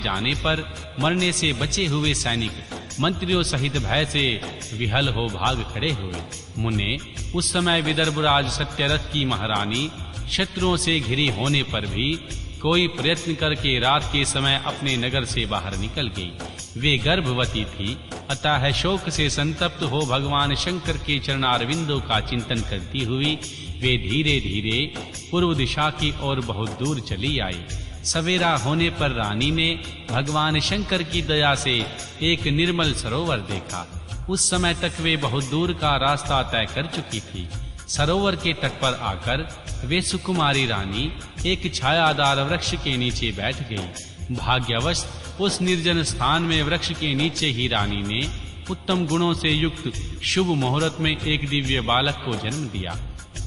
जाने पर मरने से बचे हुए सैनिक मंत्रियों सहित भय से विहल हो भाग खड़े हुए। मुने, उस समय विदर्भराज सत्यरथ की महारानी शत्रुओं से घिरी होने पर भी कोई प्रयत्न करके रात के समय अपने नगर से बाहर निकल गई। वे गर्भवती थी, अतः शोक से संतप्त हो भगवान शंकर के चरणारविंदों का चिंतन करती हुई वे धीरे-धीरे पूर्व दिशा की ओर बहुत दूर चली आई। सवेरा होने पर रानी ने भगवान शंकर की दया से एक निर्मल सरोवर देखा। उस समय तक वे बहुत दूर का रास्ता तय कर चुकी थी। सरोवर के तट पर आकर वे सुकुमारी रानी एक छायादार वृक्ष के नीचे बैठ गई। भाग्यवश उस निर्जन स्थान में वृक्ष के नीचे ही रानी ने उत्तम गुणों से युक्त शुभ मुहूर्त में एक दिव्य बालक को जन्म दिया।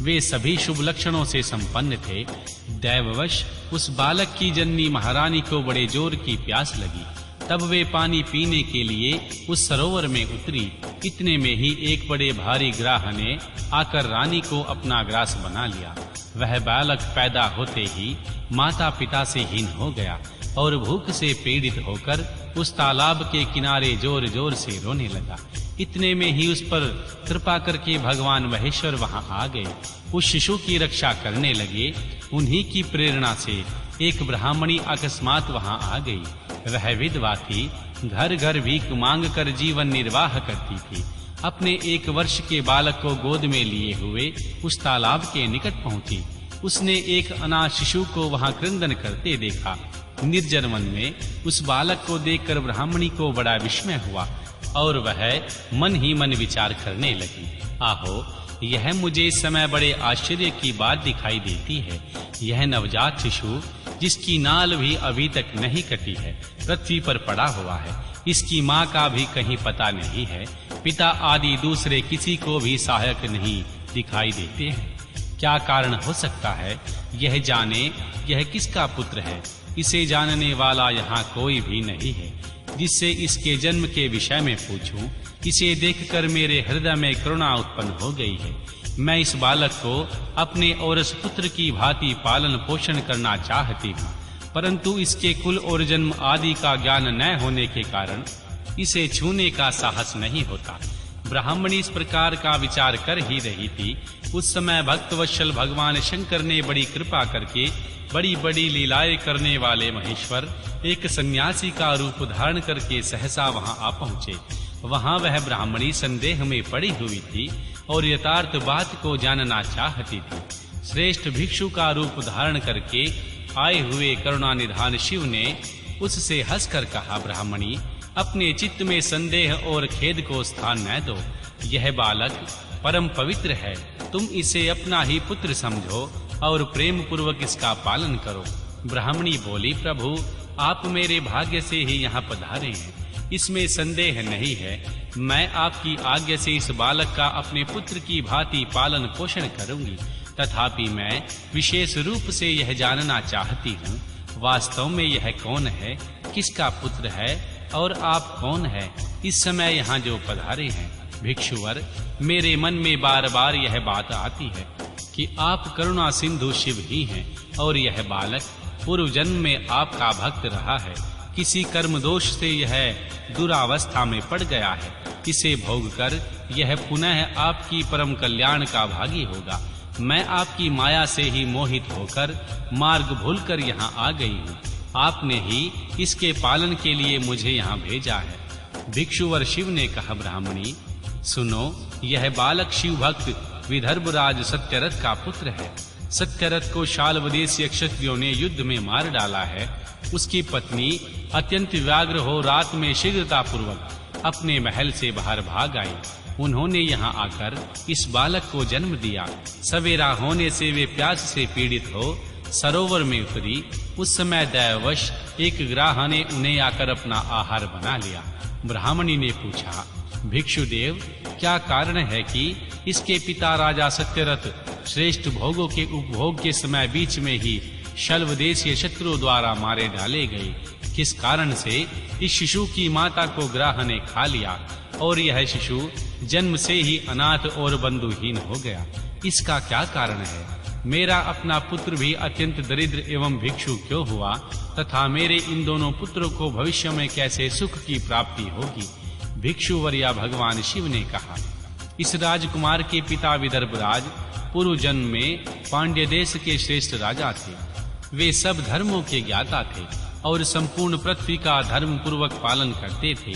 वे सभी शुभ लक्षणों से संपन्न थे। दैववश उस बालक की जननी महारानी को बड़े जोर की प्यास लगी। तब वे पानी पीने के लिए उस सरोवर में उतरी। इतने में ही एक बड़े भारी ग्राह ने आकर रानी को अपना ग्रास बना लिया। वह बालक पैदा होते ही माता पिता से हीन हो गया और भूख से पीड़ित होकर उस तालाब के किनारे जोर-जोर से रोने लगा। इतने में ही उस पर कृपा करके भगवान महेश्वर वहां आ गए। उस शिशु की रक्षा करने लगे। उन्हीं की प्रेरणा से एक ब्राह्मणी अकस्मात वहां आ गई। वह विधवा थी, घर-घर भीख मांग कर जीवन निर्वाह करती थी। अपने 1 वर्ष के बालक को गोद में लिए हुए उस तालाब के निकट पहुंची। उसने एक अनाथ शिशु को वहां क्रंदन करते देखा। निर्जन वन में उस बालक को देखकर ब्राह्मणी को बड़ा विस्मय हुआ और वह मन ही मन विचार करने लगी, आहो, यह मुझे इस समय बड़े आश्चर्य की बात दिखाई देती है। यह नवजात शिशु जिसकी नाल भी अभी तक नहीं कटी है, पृथ्वी पर पड़ा हुआ है। इसकी माँ का भी कहीं पता नहीं है। पिता आदि दूसरे किसी को भी सहायक नहीं दिखाई देते हैं। क्या कारण हो सकता है? यह जाने यह किसका पुत्र है। इसे जानने वाला यहाँ कोई भी नहीं है जिससे इसके जन्म के विषय में पूछूं। इसे देखकर मेरे हृदय में करुणा उत्पन्न हो गई है। मैं इस बालक को अपने औरस पुत्र की भांति पालन पोषण करना चाहती हूँ, परंतु इसके कुल और जन्म आदि का ज्ञान न होने के कारण इसे छूने का साहस नहीं होता। ब्राह्मणी इस प्रकार का विचार कर ही रही थी। उस समय भक्तवत्सल भगवान शंकर ने बड़ी कृपा करके बड़ी-बड़ी लीलाएं करने वाले महेश्वर एक सन्यासी का रूप धारण करके सहसा वहां आ पहुंचे। वहां वह ब्राह्मणी संदेह में पड़ी हुई थी और यथार्थ बात को जानना चाहती थी। श्रेष्ठ भिक्षु का रूप धारण करके आए हुए करुणानिधान शिव ने उससे हंसकर कहा, ब्राह्मणी, अपने चित्त में संदेह और खेद को स्थान न दो। यह बालक परम पवित्र है। तुम इसे अपना ही पुत्र समझो और प्रेम पूर्वक इसका पालन करो। ब्राह्मणी बोली, प्रभु, आप मेरे भाग्य से ही यहाँ पधारे हैं, इसमें संदेह नहीं है। मैं आपकी आज्ञा से इस बालक का अपने पुत्र की भांति पालन पोषण करूंगी। तथापि मैं विशेष रूप से यह जानना चाहती हूँ, वास्तव में यह कौन है, किसका पुत्र है और आप कौन है इस समय यहाँ जो पधारे हैं। भिक्षुवर, मेरे मन में बार-बार यह बात आती है कि आप करुणा सिंधु शिव ही हैं और यह बालक पूर्व जन्म में आपका भक्त रहा है। किसी कर्म दोष से यह दुरावस्था में पड़ गया है। इसे भोगकर यह पुनः आपकी परम कल्याण का भागी होगा। मैं आपकी माया से ही मोहित होकर मार्ग भूलकर यहाँ आ गई हूँ। आपने ही इसके पालन के लिए मुझे यहाँ भेजा है। भिक्षुवर शिव ने कहा, ब्राह्मणी, सुनो, यह बालक शिव भक्त विदर्भराज सत्यरथ का पुत्र है। सत्यरथ को शाल्वदेशीय क्षत्रियों ने युद्ध में मार डाला है। उसकी पत्नी अत्यंत व्याग्र हो रात में शीघ्रता पूर्वक अपने महल से बाहर भाग आई। उन्होंने यहाँ आकर इस बालक को जन्म दिया। सवेरा होने से वे प्यास से पीड़ित हो सरोवर में उतरी। उस समय दैववश एक ग्राह ने उन्हें आकर अपना आहार बना लिया। ब्राह्मणी ने पूछा, भिक्षुदेव, क्या कारण है कि इसके पिता राजा सत्यरथ श्रेष्ठ भोगों के उपभोग के समय बीच में ही शल्वदेशीय शत्रुओं द्वारा मारे डाले गए? किस कारण से इस शिशु की माता को ग्राह ने खा लिया और यह शिशु जन्म से ही अनाथ और बंधुहीन हो गया? इसका क्या कारण है? मेरा अपना पुत्र भी अत्यंत दरिद्र एवं भिक्षु क्यों हुआ, तथा मेरे इन दोनों पुत्रों को भविष्य में कैसे सुख की प्राप्ति होगी? भिक्षुवर्या भगवान शिव ने कहा, इस राजकुमार के पिता विदर्भराज पूर्व जन्म में पांड्य देश के श्रेष्ठ राजा थे। वे सब धर्मों के ज्ञाता थे और संपूर्ण पृथ्वी का धर्म पूर्वक पालन करते थे।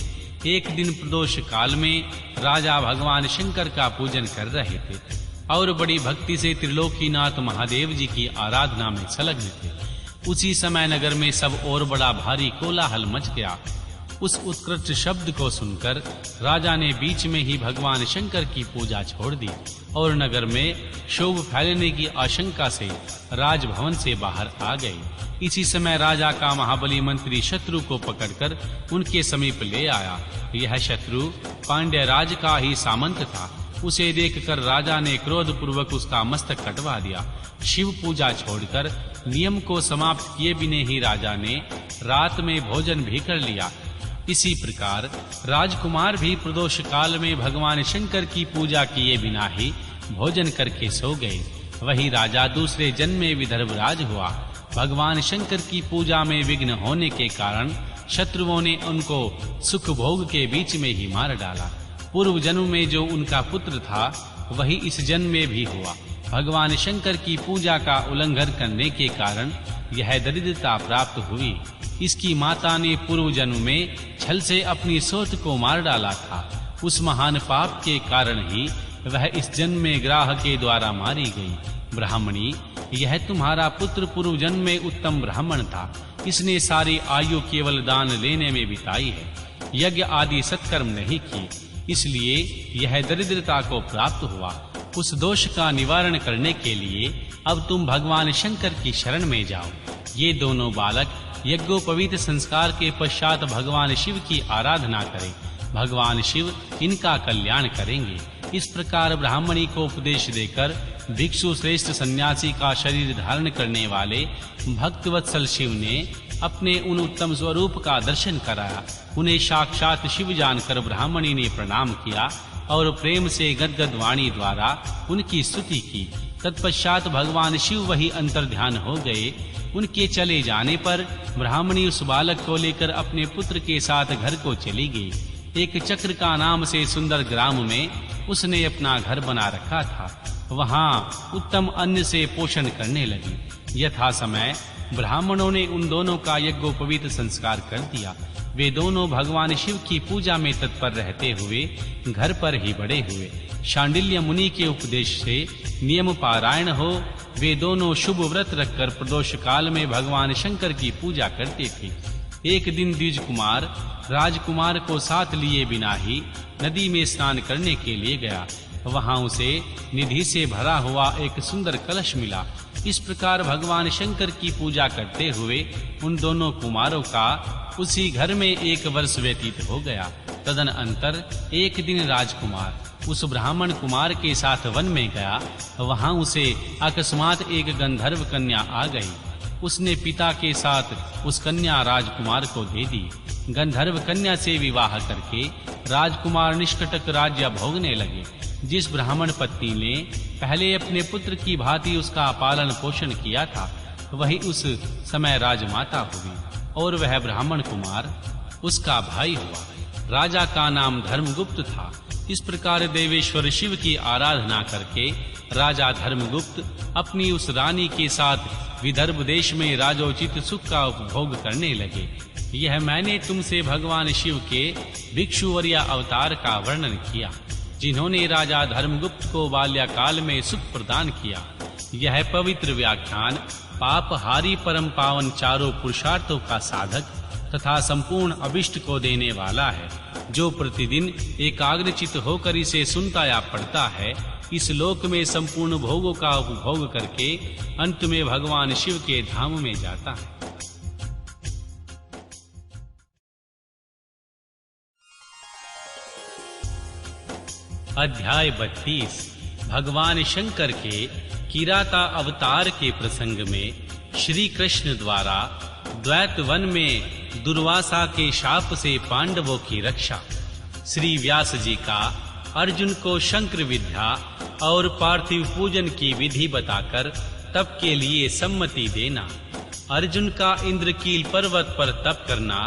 एक दिन प्रदोष काल में राजा भगवान शंकर का पूजन कर रहे थे और बड़ी भक्ति से त्रिलोकीनाथ महादेव जी की आराधना में संलग्न थे। उसी समय नगर में सब और बड़ा भारी कोलाहल मच गया। उस उत्कृष्ट शब्द को सुनकर राजा ने बीच में ही भगवान शंकर की पूजा छोड़ दी और नगर में शोभ फैलने की आशंका से राजभवन से बाहर आ गए। इसी समय राजा का महाबली मंत्री शत्रु को पकड़कर उनके समीप ले आया। यह शत्रु पांड्य राज का ही सामंत था। उसे देखकर राजा ने क्रोध पूर्वक उसका मस्तक कटवा दिया। शिव पूजा छोड़कर नियम को समाप्त किए बिना ही राजा ने रात में भोजन भी कर लिया। इसी प्रकार राजकुमार भी प्रदोष काल में भगवान शंकर की पूजा किए बिना ही भोजन करके सो गए। वही राजा दूसरे जन्म में विदर्भराज हुआ। भगवान शंकर की पूजा में विघ्न होने के कारण शत्रुओं ने उनको सुख भोग के बीच में ही मार डाला। पूर्व जन्म में जो उनका पुत्र था वही इस जन्म में भी हुआ। भगवान शंकर की पूजा का उल्लंघन करने के कारण यह दरिद्रता प्राप्त हुई। इसकी माता ने पूर्व जन्म में छल से अपनी सोत को मार डाला था। उस महान पाप के कारण ही वह इस जन्म में ग्राह के द्वारा मारी गई। ब्राह्मणी, यह तुम्हारा पुत्र पूर्व जन्म में उत्तम ब्राह्मण था। इसने सारी आयु केवल दान लेने में बिताई है, यज्ञ आदि सत्कर्म नहीं की, इसलिए यह दरिद्रता को प्राप्त हुआ। उस दोष का निवारण करने के लिए अब तुम भगवान शंकर की शरण में जाओ। ये दोनों बालक यज्ञोपवीत संस्कार के पश्चात भगवान शिव की आराधना करें। भगवान शिव इनका कल्याण करेंगे। इस प्रकार ब्राह्मणी को उपदेश देकर भिक्षु श्रेष्ठ सन्यासी का शरीर धारण करने वाले भक्तवत्सल शिव ने अपने उन उत्तम स्वरूप का दर्शन कराया। उन्हें साक्षात शिव जानकर ब्राह्मणी ने प्रणाम किया और प्रेम से गदगद वाणी द्वारा उनकी स्तुति की। तत्पश्चात भगवान शिव वही अंतर्ध्यान हो गए। उनके चले जाने पर ब्राह्मणी उस बालक को लेकर अपने पुत्र के साथ घर को चली गई। एक चक्र का नाम से सुंदर ग्राम में उसने अपना घर बना रखा था। वहां उत्तम अन्न से पोषण करने लगी। यथा समय ब्राह्मणों ने उन दोनों का यज्ञोपवीत संस्कार कर दिया। वे दोनों भगवान शिव की पूजा में तत्पर रहते हुए घर पर ही बड़े हुए। शांडिल्य मुनि के उपदेश से नियम पारायण हो वे दोनों शुभ व्रत रखकर प्रदोष काल में भगवान शंकर की पूजा करते थे। एक दिन द्विज कुमार राजकुमार को साथ लिए बिना ही नदी में स्नान करने के लिए गया। वहां उसे निधि से भरा हुआ एक सुंदर कलश मिला। इस प्रकार भगवान शंकर की पूजा करते हुए उन दोनों कुमारों का उसी घर में 1 वर्ष व्यतीत हो गया। तदनंतर एक दिन राजकुमार उस ब्राह्मण कुमार के साथ वन में गया। वहां उसे अकस्मात एक गंधर्व कन्या आ गई। उसने पिता के साथ उस कन्या राजकुमार को दे दी। गंधर्व कन्या से विवाह करके राजकुमार निष्कटक राज्य भोगने लगे। जिस ब्राह्मण पत्नी ने पहले अपने पुत्र की भांति उसका पालन पोषण किया था वही उस समय राजमाता हुई और वह ब्राह्मण कुमार उसका भाई हुआ। राजा का नाम धर्मगुप्त था। इस प्रकार देवेश्वर शिव की आराधना करके राजा धर्मगुप्त अपनी उस रानी के साथ विदर्भ देश में राजोचित सुख का उपभोग करने लगे। यह मैंने तुमसे भगवान शिव के भिक्षुवर्या अवतार का वर्णन किया, जिन्होंने राजा धर्मगुप्त को बाल्यकाल में सुख प्रदान किया। यह पवित्र व्याख्यान पापहारी परम पावन चारों पुरुषार्थों का साधक तथा संपूर्ण अभिष्ट को देने वाला है। जो प्रतिदिन एकाग्रचित होकर इसे सुनता या पढ़ता है, इस लोक में संपूर्ण भोगों का उपभोग करके अंत में भगवान शिव के धाम में जाता है। अध्याय 32 भगवान शंकर के किराता अवतार के प्रसंग में श्री कृष्ण द्वारा द्वैत वन में दुर्वासा के शाप से पांडवों की रक्षा। श्री व्यास जी का अर्जुन को शंकर विद्या और पार्थिव पूजन की विधि बताकर तप के लिए सम्मति देना। अर्जुन का इंद्रकील पर्वत पर तप करना